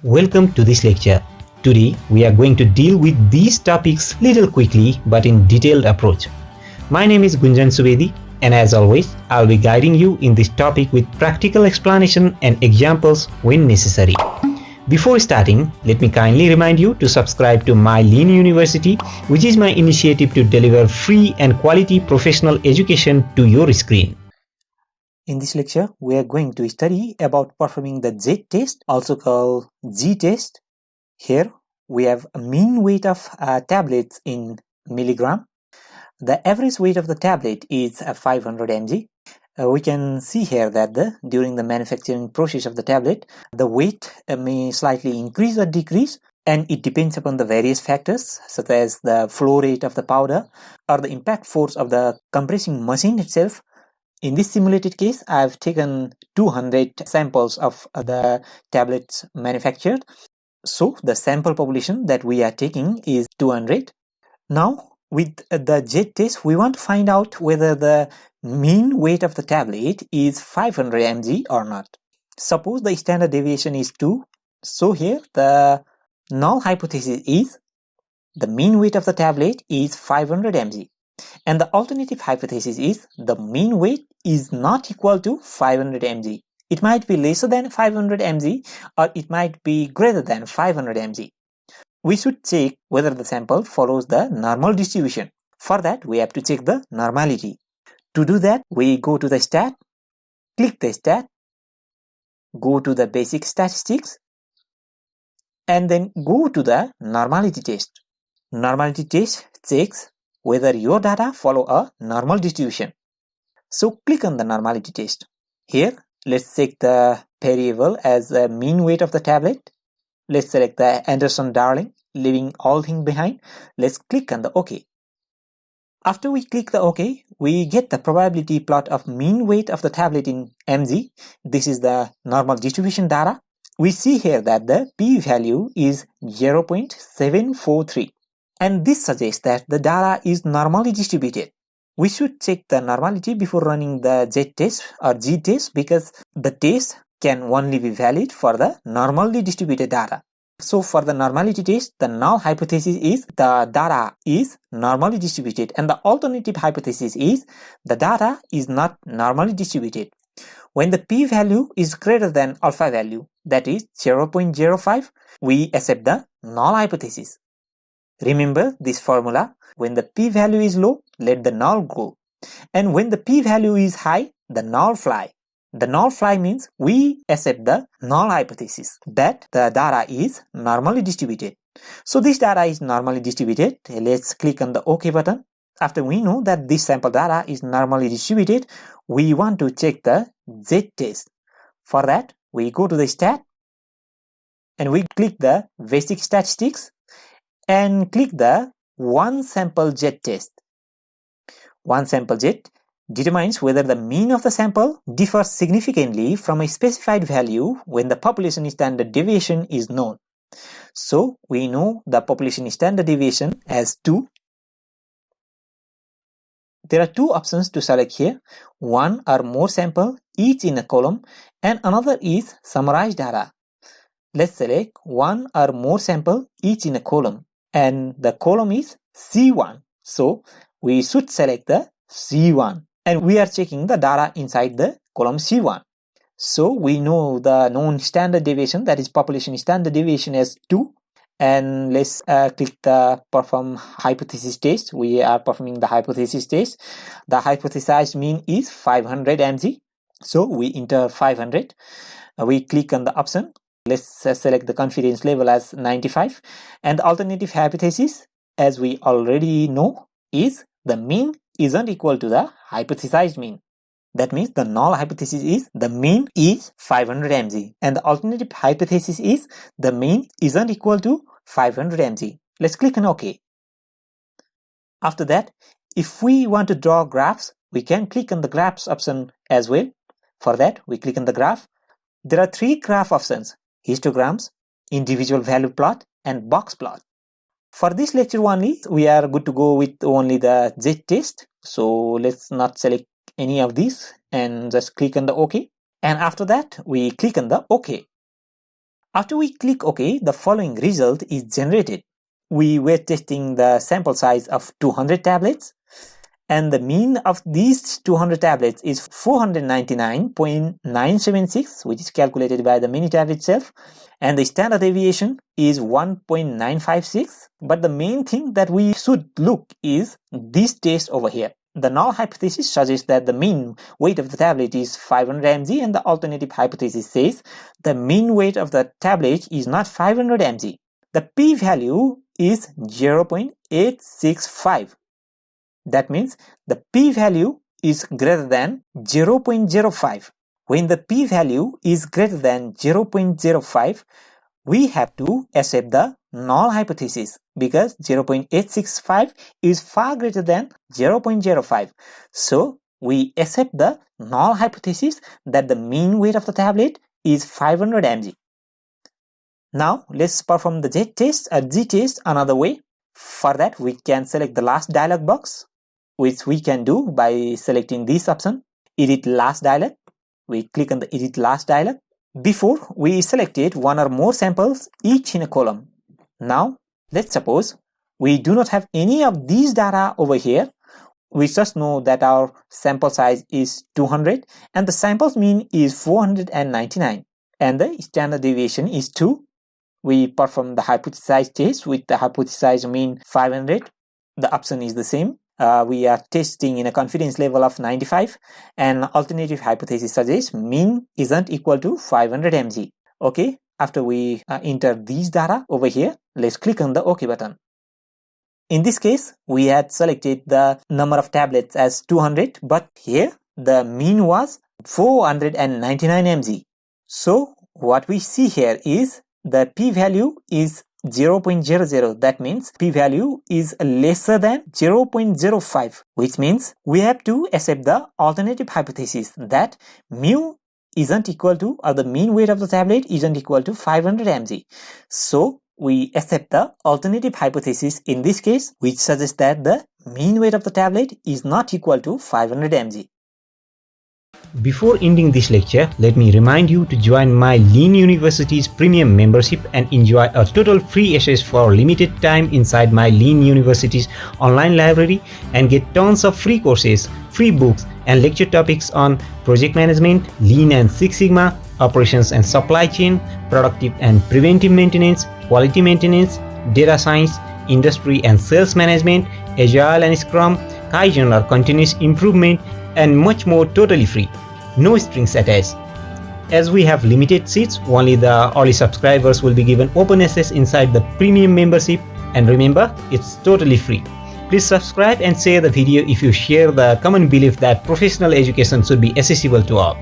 Welcome to this lecture. Today we are going to deal with these topics little quickly but in detailed approach. My name is Gunjan Subedi and as always I'll be guiding you in this topic with practical explanation and examples when necessary. Before starting, let me kindly remind you to subscribe to my Lean University, which is my initiative to deliver free and quality professional education to your screen. In this lecture, we are going to study about performing the Z test, also called G test. Here, we have a mean weight of tablets in milligram. The average weight of the tablet is 500 mg. We can see here that during the manufacturing process of the tablet, the weight may slightly increase or decrease, and it depends upon the various factors such as the flow rate of the powder or the impact force of the compressing machine itself. In this simulated case, I have taken 200 samples of the tablets manufactured. So the sample population that we are taking is 200. Now, with the Z test, we want to find out whether the mean weight of the tablet is 500 mg or not. Suppose the standard deviation is 2. So here the null hypothesis is the mean weight of the tablet is 500 mg. And the alternative hypothesis is the mean weight is not equal to 500 mg. It might be lesser than 500 mg or it might be greater than 500 mg. We should check whether the sample follows the normal distribution. For that, we have to check the normality. To do that, we go to the stat, click the stat, go to the basic statistics, and then go to the normality test. Normality test checks whether your data follow a normal distribution. So click on the normality test. Here, let's check the variable as the mean weight of the tablet. Let's select the Anderson-Darling, leaving all things behind. Let's click on the OK. After we click the OK, we get the probability plot of mean weight of the tablet in mg. This is the normal distribution data. We see here that the p-value is 0.743. And this suggests that the data is normally distributed. We should check the normality before running the Z test or G test because the test can only be valid for the normally distributed data. So for the normality test, the null hypothesis is the data is normally distributed, and the alternative hypothesis is the data is not normally distributed. When the p-value is greater than alpha value, that is 0.05, we accept the null hypothesis. Remember this formula: when the p-value is low, let the null go, and when the p-value is high, the null fly. The null fly means we accept the null hypothesis that the data is normally distributed. So this data is normally distributed. Let's click on the OK button. After we know that this sample data is normally distributed, we want to check the Z test. For that, we go to the stat and we click the basic statistics and click the one sample Z test. One sample Z determines whether the mean of the sample differs significantly from a specified value when the population standard deviation is known. So we know the population standard deviation as 2. There are two options to select here. One or more sample, each in a column, and another is summarized data. Let's select one or more sample, each in a column, and the column is C1. So we should select the C1. And we are checking the data inside the column C1. So we know the known standard deviation, that is population standard deviation, as 2. And let's click the perform hypothesis test. We are performing the hypothesis test. The hypothesized mean is 500 mg. So we enter 500. We click on the option. Let's select the confidence level as 95. And the alternative hypothesis, as we already know, is the mean isn't equal to the hypothesized mean. That means the null hypothesis is the mean is 500 mg, and the alternative hypothesis is the mean isn't equal to 500 mg. Let's click on OK. After that, if we want to draw graphs, we can click on the graphs option as well. For that, we click on the graph. There are 3 graph options: histograms, individual value plot, and box plot. For this lecture only, we are good to go with only the Z test. So let's not select any of these and just click on the OK. And after that, we click on the OK. After we click OK, the following result is generated. We were testing the sample size of 200 tablets, and the mean of these 200 tablets is 499.976, which is calculated by the Minitab itself, and the standard deviation is 1.956. But the main thing that we should look is this test over here. The null hypothesis suggests that the mean weight of the tablet is 500 mg, and the alternative hypothesis says the mean weight of the tablet is not 500 mg. The p-value is 0.865. That means the p-value is greater than 0.05. When the p-value is greater than 0.05, we have to accept the null hypothesis because 0.865 is far greater than 0.05. So we accept the null hypothesis that the mean weight of the tablet is 500 mg. Now let's perform the z-test another way. For that, we can select the last dialog box, which we can do by selecting this option, Edit Last Dialog. We click on the Edit Last Dialog. Before, we selected one or more samples, each in a column. Now, let's suppose we do not have any of these data over here. We just know that our sample size is 200 and the sample's mean is 499 and the standard deviation is 2. We perform the hypothesized test with the hypothesized mean 500. The option is the same. We are testing in a confidence level of 95 and alternative hypothesis suggests mean isn't equal to 500 mg. Okay, after we enter these data over here, let's click on the OK button. In this case, we had selected the number of tablets as 200, but here the mean was 499 mg. So what we see here is the p-value is 0.00. That means p-value is lesser than 0.05, which means we have to accept the alternative hypothesis that mu isn't equal to, or the mean weight of the tablet isn't equal to 500 mg. So we accept the alternative hypothesis in this case, which suggests that the mean weight of the tablet is not equal to 500 mg. Before ending this lecture, let me remind you to join my Lean University's premium membership and enjoy a total free access for limited time inside my Lean University's online library and get tons of free courses, free books and lecture topics on project management, Lean and Six Sigma, operations and supply chain, productive and preventive maintenance, quality maintenance, data science, industry and sales management, Agile and Scrum, Kaizen or continuous improvement, and much more totally free. No strings attached. As we have limited seats, only the early subscribers will be given open access inside the premium membership, and remember, it's totally free. Please subscribe and share the video if you share the common belief that professional education should be accessible to all.